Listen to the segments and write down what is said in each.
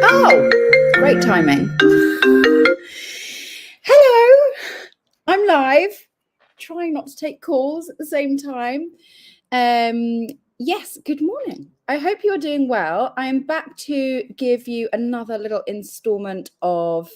Oh, great timing. Hello, I'm live. Trying not to take calls at the same time. Yes, good morning. I hope you're doing well. I am back to give you another little installment of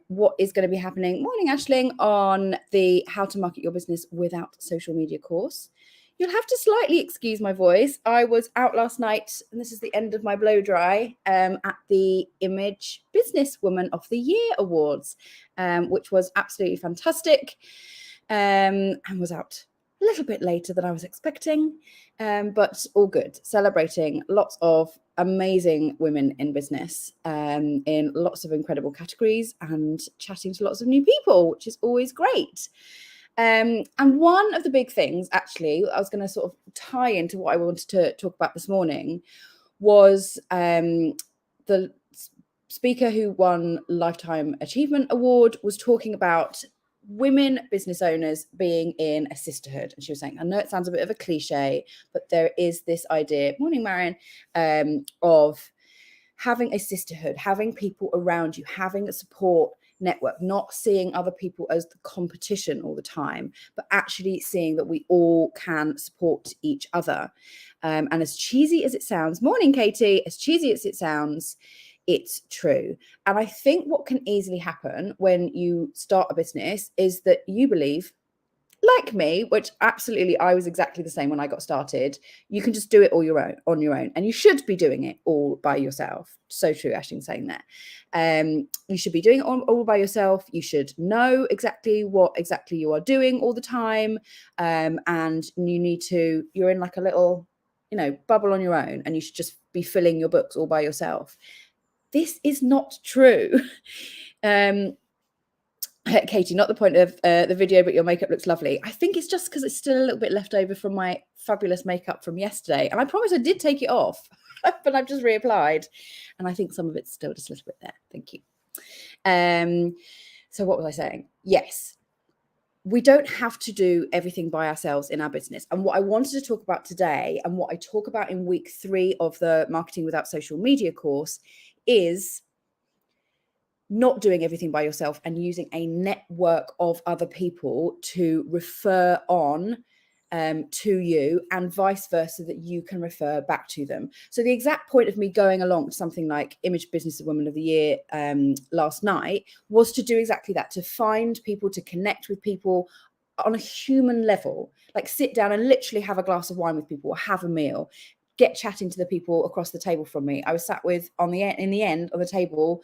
what is going to be happening. Morning, Aisling, on the How to Market Your Business Without Social Media course. You'll have to slightly excuse my voice. I was out last night, and this is the end of my blow dry, at the Image Businesswoman of the Year Awards, which was absolutely fantastic, and was out a little bit later than I was expecting, but all good. Celebrating lots of amazing women in business, in lots of incredible categories, and chatting to lots of new people, which is always great. And one of the big things, actually, I was going to sort of tie into what I wanted to talk about this morning, was the speaker who won Lifetime Achievement Award was talking about women business owners being in a sisterhood. And she was saying, I know it sounds a bit of a cliche, but there is this idea, morning, Marion, of having a sisterhood, having people around you, having a support network, not seeing other people as the competition all the time, but actually seeing that we all can support each other. And as cheesy as it sounds, morning, Katie, as cheesy as it sounds, it's true. And I think what can easily happen when you start a business is that you believe, like me, which absolutely I was exactly the same when I got started, you can just do it all on your own, and you should be doing it all by yourself. So true, Ashton saying that. You should be doing it all by yourself. You should know exactly what you are doing all the time, and you're in like a little, bubble on your own, and you should just be filling your books all by yourself. This is not true. Katie, not the point of the video, but your makeup looks lovely. I think it's just because it's still a little bit left over from my fabulous makeup from yesterday. And I promise I did take it off, but I've just reapplied. And I think some of it's still just a little bit there. Thank you. So what was I saying? Yes, we don't have to do everything by ourselves in our business. And what I wanted to talk about today, and what I talk about in week 3 of the Marketing Without Social Media course, is not doing everything by yourself and using a network of other people to refer on to you, and vice versa, that you can refer back to them. So the exact point of me going along to something like Image Businesswoman of the Year last night was to do exactly that, to find people, to connect with people on a human level, like sit down and literally have a glass of wine with people, or have a meal, get chatting to the people across the table from me. I was sat with, in the end of the table,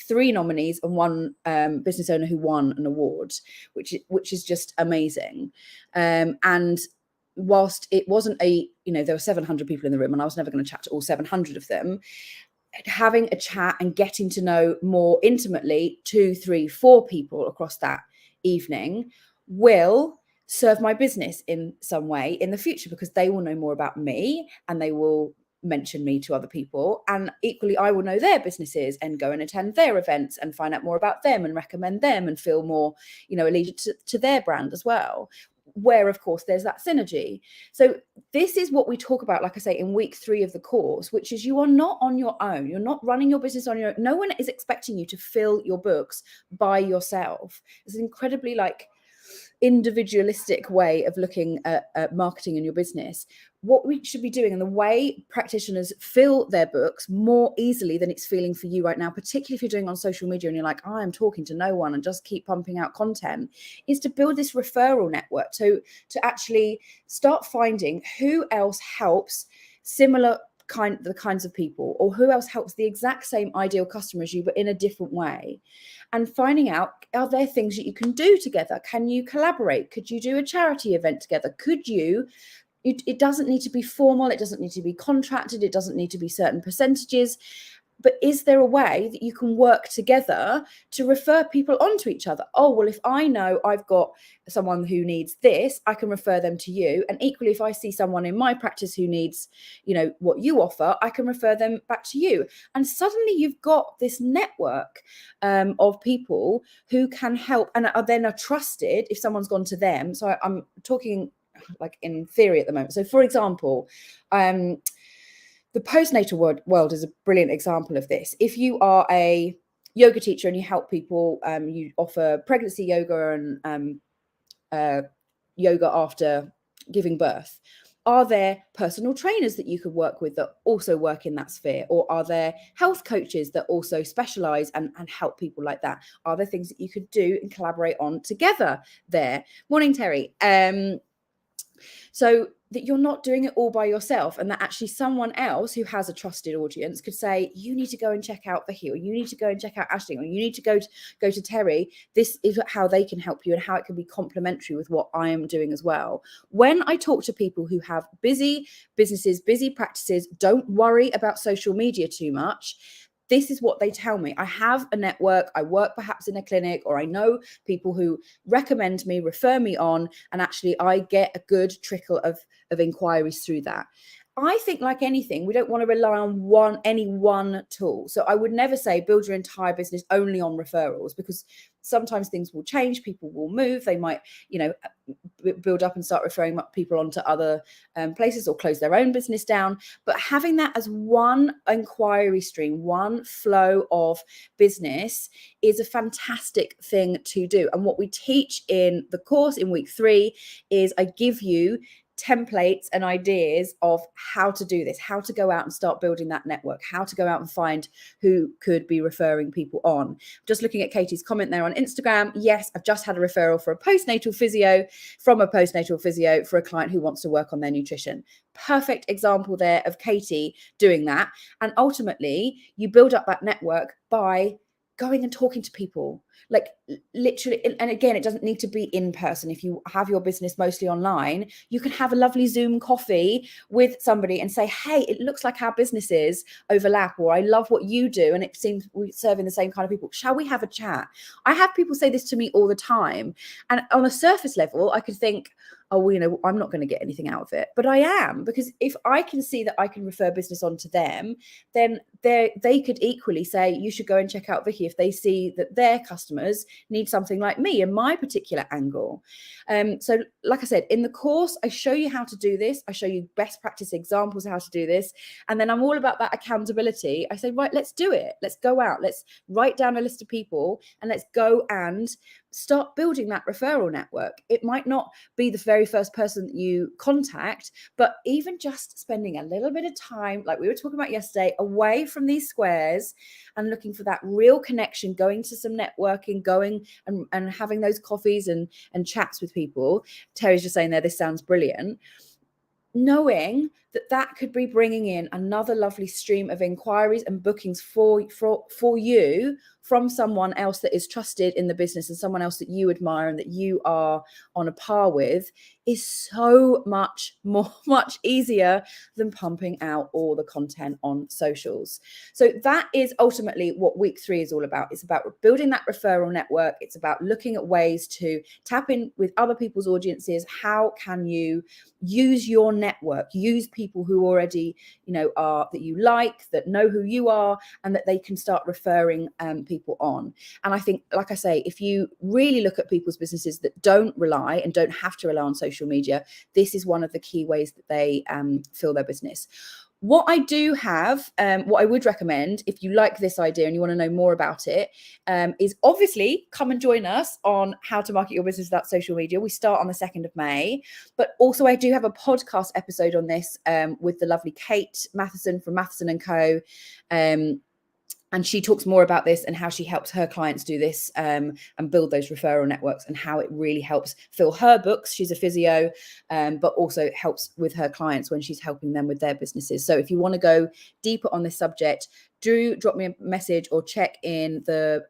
3 nominees and 1 business owner who won an award, which is just amazing. And whilst it wasn't there were 700 people in the room, and I was never going to chat to all 700 of them, having a chat and getting to know more intimately 2, 3, 4 people across that evening will serve my business in some way in the future, because they will know more about me and they will mention me to other people, and equally I will know their businesses and go and attend their events and find out more about them and recommend them and feel more allegiant to their brand as well, where of course there's that synergy. So this is what we talk about, like I say, in week 3 of the course, which is you are not on your own. You're not running your business on your own. No one is expecting you to fill your books by yourself. It's an incredibly individualistic way of looking at marketing in your business. What we should be doing, and the way practitioners fill their books more easily than it's feeling for you right now, particularly if you're doing on social media and you're like, I'm talking to no one and just keep pumping out content, is to build this referral network. So to actually start finding who else helps the kinds of people, or who else helps the exact same ideal customer as you, but in a different way. And finding out, are there things that you can do together? Can you collaborate? Could you do a charity event together? It doesn't need to be formal. It doesn't need to be contracted. It doesn't need to be certain percentages. But is there a way that you can work together to refer people onto each other? Oh, well, if I know I've got someone who needs this, I can refer them to you. And equally, if I see someone in my practice who needs, what you offer, I can refer them back to you. And suddenly you've got this network of people who can help and are trusted if someone's gone to them. So I'm talking like in theory at the moment. So for example, The postnatal world is a brilliant example of this. If you are a yoga teacher and you help people, you offer pregnancy yoga and yoga after giving birth. Are there personal trainers that you could work with that also work in that sphere? Or are there health coaches that also specialize and help people like that? Are there things that you could do and collaborate on together there? Morning, Terry. So that you're not doing it all by yourself, and that actually someone else who has a trusted audience could say, you need to go and check out Vicky, or you need to go and check out Aisling, or you need to go to Terry. This is how they can help you and how it can be complementary with what I am doing as well. When I talk to people who have busy businesses, busy practices, don't worry about social media too much. This is what they tell me. I have a network. I work perhaps in a clinic, or I know people who recommend me, refer me on, and actually I get a good trickle of inquiries through that. I think, like anything, we don't want to rely on any one tool. So I would never say build your entire business only on referrals, because sometimes things will change, people will move, they might, build up and start referring people onto other places, or close their own business down. But having that as one inquiry stream, one flow of business, is a fantastic thing to do. And what we teach in the course in week 3 is I give you templates and ideas of how to do this, how to go out and start building that network, how to go out and find who could be referring people on. Just looking at Katie's comment there on Instagram. Yes, I've just had a referral for a postnatal physio from a postnatal physio for a client who wants to work on their nutrition. Perfect example there of Katie doing that. And ultimately, you build up that network by going and talking to people, like literally. And again, it doesn't need to be in person. If you have your business mostly online, you can have a lovely Zoom coffee with somebody and say, hey, it looks like our businesses overlap, or I love what you do and it seems we're serving the same kind of people. Shall we have a chat? I have people say this to me all the time. And on a surface level, I could think, oh, well, I'm not going to get anything out of it. But I am, because if I can see that I can refer business on to them, then they could equally say, you should go and check out Vicky, if they see that their customers need something like me in my particular angle. So like I said, in the course, I show you how to do this. I show you best practice examples of how to do this. And then I'm all about that accountability. I say, right, let's do it. Let's go out. Let's write down a list of people and let's go and start building that referral network. It might not be the very first person that you contact, but even just spending a little bit of time, like we were talking about yesterday, away from these squares and looking for that real connection, going to some networking, going and having those coffees and chats with people. Terry's just saying there, this sounds brilliant. Knowing that could be bringing in another lovely stream of inquiries and bookings for you from someone else that is trusted in the business and someone else that you admire and that you are on a par with, is so much easier than pumping out all the content on socials. So that is ultimately what week 3 is all about. It's about building that referral network. It's about looking at ways to tap in with other people's audiences. How can you use your network, use people who already, are that you like, that know who you are, and that they can start referring people on. And I think, like I say, if you really look at people's businesses that don't rely and don't have to rely on social media, this is one of the key ways that they fill their business. What I do have, what I would recommend if you like this idea and you want to know more about it, is obviously come and join us on How to Market Your Business Without Social Media. We start on the 2nd of May, but also I do have a podcast episode on this with the lovely Kate Matheson from Matheson & Co. And she talks more about this and how she helps her clients do this and build those referral networks and how it really helps fill her books. She's a physio, but also helps with her clients when she's helping them with their businesses. So if you want to go deeper on this subject, do drop me a message or check in the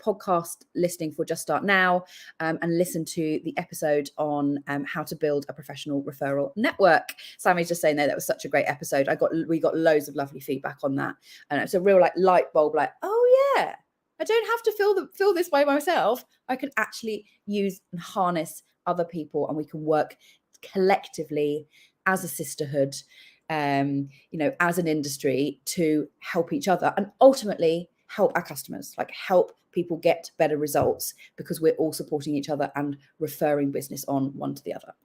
podcast listing for Just Start Now and listen to the episode on how to build a professional referral network. Sammy's just saying there, that was such a great episode. We got loads of lovely feedback on that. And it's a real light bulb, oh yeah, I don't have to feel this way myself. I can actually use and harness other people, and we can work collectively as a sisterhood, as an industry, to help each other and ultimately help our customers, help people get better results, because we're all supporting each other and referring business on one to the other.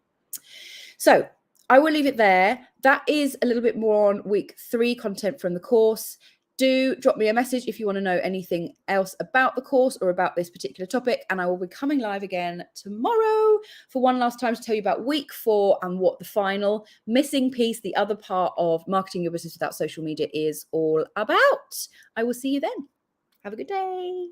So I will leave it there. That is a little bit more on week 3 content from the course. Do drop me a message if you want to know anything else about the course or about this particular topic. And I will be coming live again tomorrow for one last time to tell you about week 4 and what the final missing piece, the other part of marketing your business without social media, is all about. I will see you then. Have a good day.